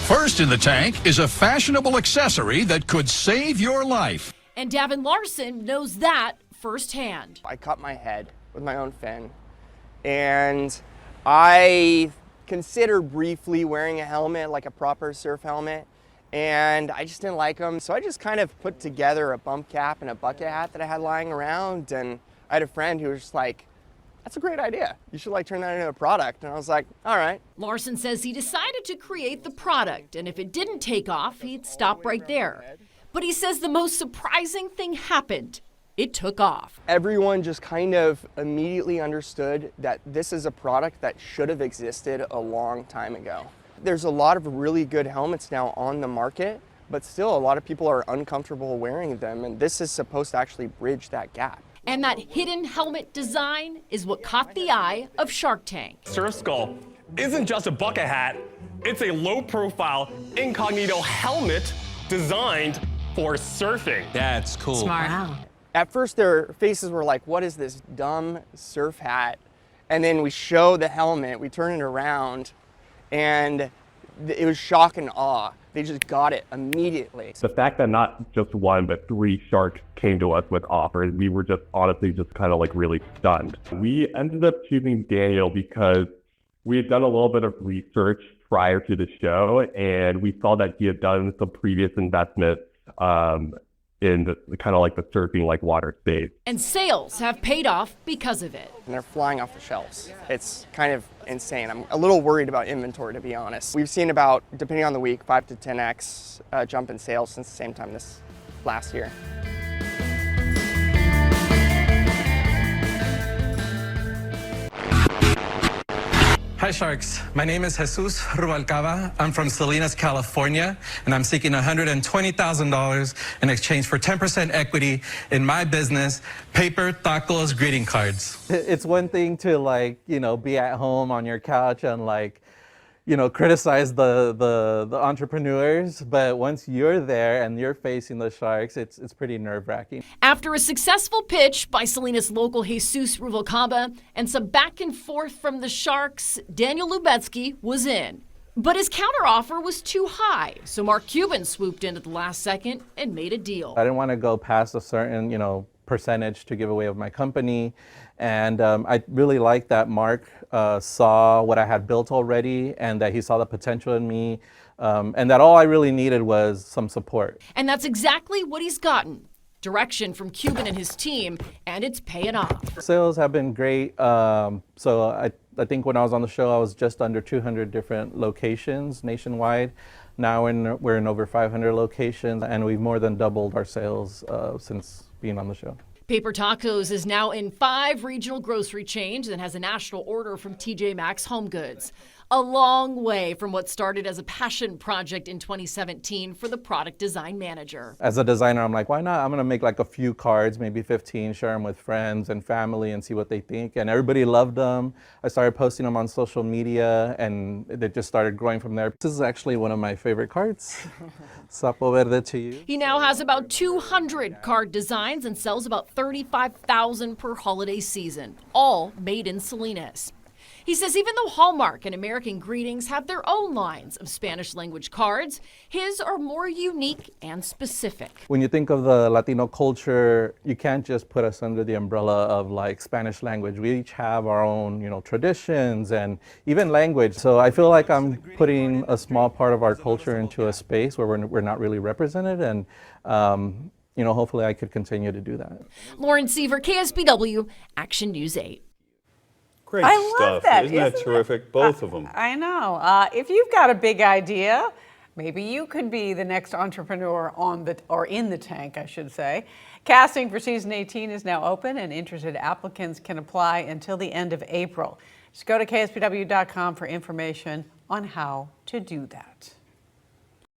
First in the tank is a fashionable accessory that could save your life. And Davin Larson knows that firsthand. I cut my head with my own fin, and I considered briefly wearing a helmet, like a proper surf helmet, and I just didn't like them. So I just kind of put together a bump cap and a bucket hat that I had lying around, and I had a friend who was just like, that's a great idea. You should turn that into a product. And I was like, all right. Larson says he decided to create the product, and if it didn't take off, he'd stop right there. But he says the most surprising thing happened. It took off. Everyone just kind of immediately understood that this is a product that should have existed a long time ago. There's a lot of really good helmets now on the market, but still a lot of people are uncomfortable wearing them, and this is supposed to actually bridge that gap. And that hidden helmet design is what caught the eye of Shark Tank. Surf Skull isn't just a bucket hat, it's a low-profile incognito helmet designed for surfing. That's cool. Smart. Wow. At first their faces were like, what is this dumb surf hat? And then we show the helmet, we turn it around, and it was shock and awe. They just got it immediately. The fact that not just one, but 3 sharks came to us with offers, we were just honestly just kind of really stunned. We ended up choosing Daniel because we had done a little bit of research prior to the show, and we saw that he had done some previous investments in the kind of the surfing water space. And sales have paid off because of it. And they're flying off the shelves. It's kind of insane. I'm a little worried about inventory, to be honest. We've seen about, depending on the week, 5 to 10x jump in sales since the same time this last year. Hi Sharks, my name is Jesus Rubalcaba. I'm from Salinas, California, and I'm seeking $120,000 in exchange for 10% equity in my business, Paper Tacos greeting cards. It's one thing to be at home on your couch and criticize the entrepreneurs, but once you're there and you're facing the sharks, it's pretty nerve-wracking. After a successful pitch by Salinas local Jesus Rubalcaba and some back and forth from the Sharks, Daniel Lubetzky was in. But his counteroffer was too high, so Mark Cuban swooped in at the last second and made a deal. I didn't want to go past a certain, percentage to give away of my company, and I really liked that Mark saw what I had built already and that he saw the potential in me, and that all I really needed was some support. And that's exactly what he's gotten. Direction from Cuban and his team, and it's paying off. Sales have been great. So I think when I was on the show, I was just under 200 different locations nationwide. Now we're in over 500 locations, and we've more than doubled our sales since being on the show. Paper Tacos is now in 5 regional grocery chains and has a national order from TJ Maxx Home Goods. A long way from what started as a passion project in 2017 for the product design manager. As a designer, I'm like, why not? I'm gonna make a few cards, maybe 15, share them with friends and family and see what they think. And everybody loved them. I started posting them on social media and they just started growing from there. This is actually one of my favorite cards. Sapo Verde to you. He now has about 200 card designs and sells about 35,000 per holiday season, all made in Salinas. He says even though Hallmark and American Greetings have their own lines of Spanish language cards, his are more unique and specific. When you think of the Latino culture, you can't just put us under the umbrella of Spanish language. We each have our own, traditions and even language. So I feel like I'm putting a small part of our culture into a space where we're not really represented, and hopefully I could continue to do that. Lauren Seaver, KSBW, Action News 8. Great I love stuff. that. Isn't that terrific? Both of them. I know. If you've got a big idea, maybe you could be the next entrepreneur in the tank, I should say. Casting for season 18 is now open, and interested applicants can apply until the end of April. Just go to KSBW.com for information on how to do that.